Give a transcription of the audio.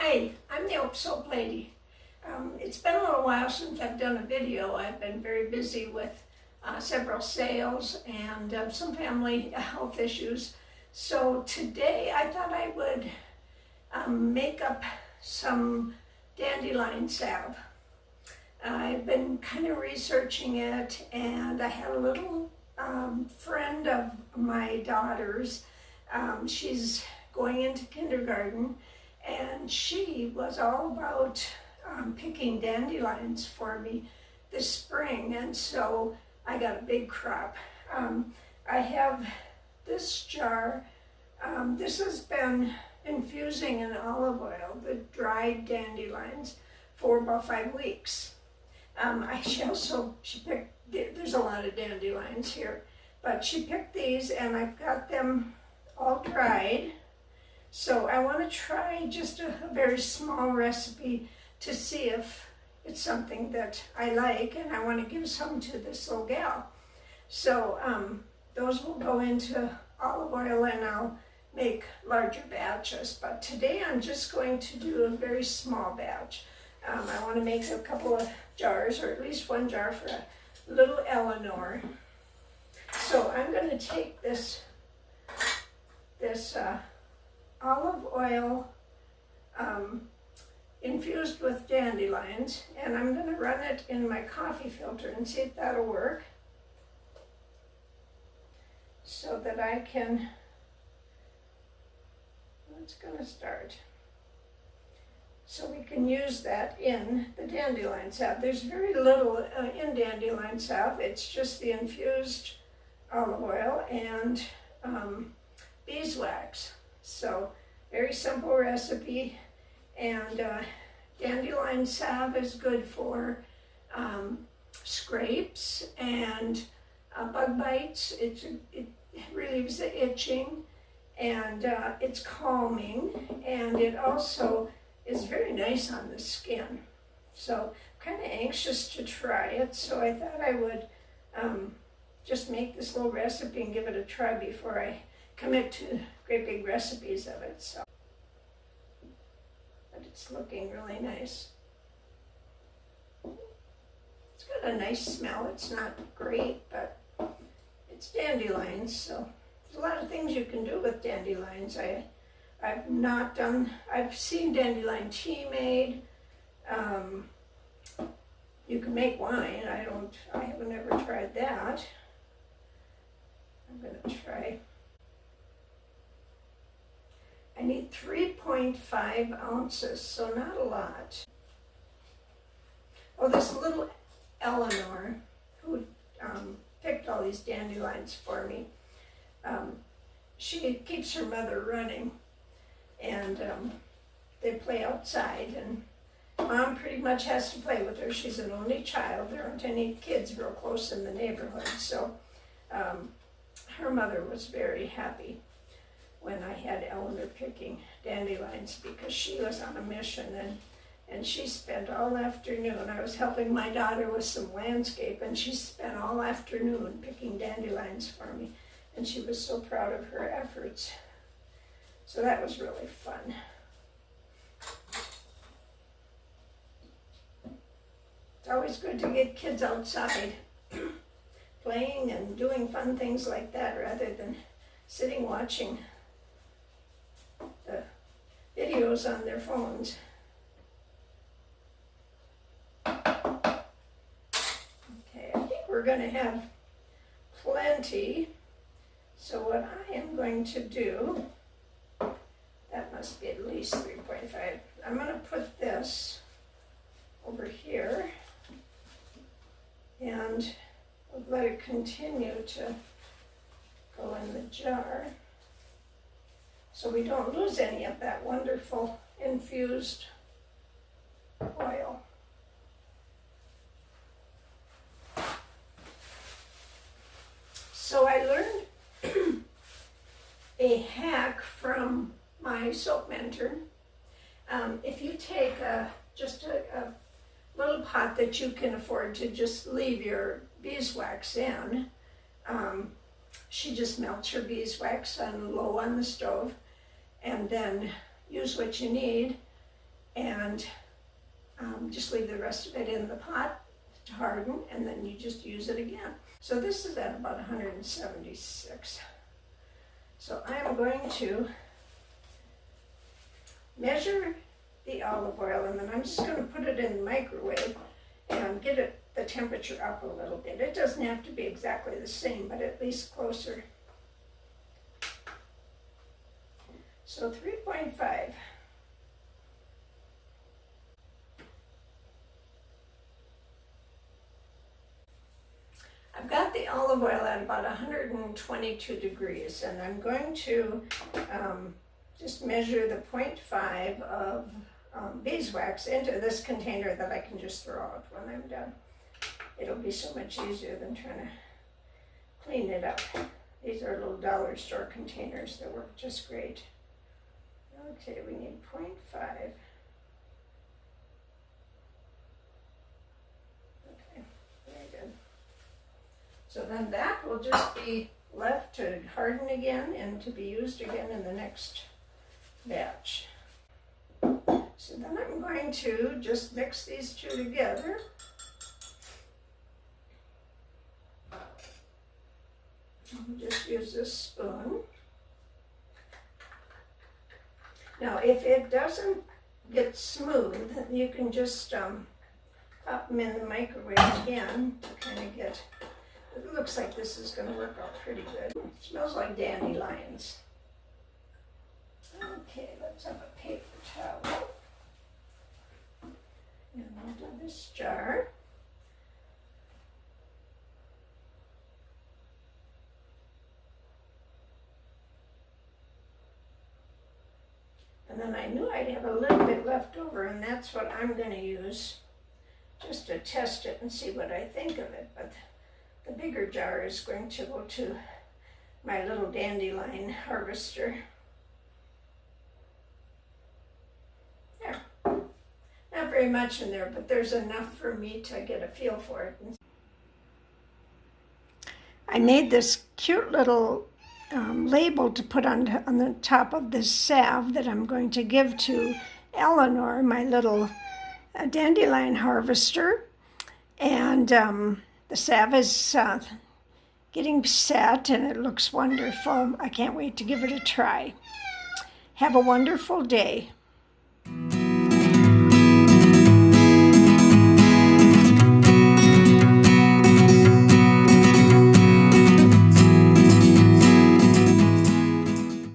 Hi, I'm the Soap Lady. It's been a little while since I've done a video. I've been very busy with several sales and some family health issues. So today I thought I would make up some dandelion salve. I've been kind of researching it, and I had a little friend of my daughter's. She's going into kindergarten, and she was all about picking dandelions for me this spring, and so I got a big crop. I have this jar. This has been infusing in olive oil, the dried dandelions, for about 5 weeks. She picked, there's a lot of dandelions here, but she picked these, and I've got them all dried. So I want to try just a very small recipe to see if it's something that I like, and I want to give some to this little gal. So those will go into olive oil, and I'll make larger batches. But today I'm just going to do a very small batch. I want to make a couple of jars, or at least one jar for a little Eleanor. So I'm going to take this olive oil infused with dandelions, and I'm going to run it in my coffee filter and see if that'll work, so that I can, it's going to start. So we can use that in the dandelion salve. There's very little in dandelion salve. It's just the infused olive oil and beeswax. So very simple recipe, and dandelion salve is good for scrapes and bug bites. It relieves the itching, and it's calming, and it also is very nice on the skin. So I'm kind of anxious to try it, so I thought I would just make this little recipe and give it a try before I commit to great big recipes of it. So, but it's looking really nice. It's got a nice smell. It's not great, but it's dandelions, so there's a lot of things you can do with dandelions. I've seen dandelion tea made. You can make wine. I haven't ever tried that. I'm gonna try. I need 3.5 ounces, so not a lot. Oh, this little Eleanor, who picked all these dandelions for me, she keeps her mother running, and they play outside, and Mom pretty much has to play with her. She's an only child. There aren't any kids real close in the neighborhood, so her mother was very happy when I had Eleanor picking dandelions, because she was on a mission, and she spent all afternoon. I was helping my daughter with some landscape, and she spent all afternoon picking dandelions for me, and she was so proud of her efforts. So that was really fun. It's always good to get kids outside playing and doing fun things like that, rather than sitting watching the videos on their phones. Okay, I think we're going to have plenty. So what I am going to do, that must be at least 3.5. I'm going to put this over here, and we'll let it continue to go in the jar, so we don't lose any of that wonderful infused oil. So I learned a hack from my soap mentor. If you take just a little pot that you can afford to just leave your beeswax in, she just melts her beeswax on low on the stove, and then use what you need. and just leave the rest of it in the pot to harden, and then you just use it again. So this is at about 176. So I'm going to measure the olive oil, and then I'm just going to put it in the microwave and get it the temperature up a little bit. It doesn't have to be exactly the same, but at least closer. So 3.5. I've got the olive oil at about 122 degrees, and I'm going to just measure the 0.5 of beeswax into this container that I can just throw out when I'm done. It'll be so much easier than trying to clean it up. These are little dollar store containers that work just great. Okay, we need 0.5. Okay, very good. So then that will just be left to harden again and to be used again in the next batch. So then I'm going to just mix these two together. I'll just use this spoon. Now if it doesn't get smooth, you can just pop them in the microwave again to kind of get, it looks like this is going to work out pretty good. It smells like dandelions. Okay, let's have a paper towel. And we'll do this jar. And then I knew I'd have a little bit left over, and that's what I'm going to use just to test it and see what I think of it. But the bigger jar is going to go to my little dandelion harvester. There. Not very much in there, but there's enough for me to get a feel for it. I made this cute little label to put on the top of this salve that I'm going to give to Eleanor, my little dandelion harvester. And the salve is getting set, and it looks wonderful. I can't wait to give it a try. Have a wonderful day.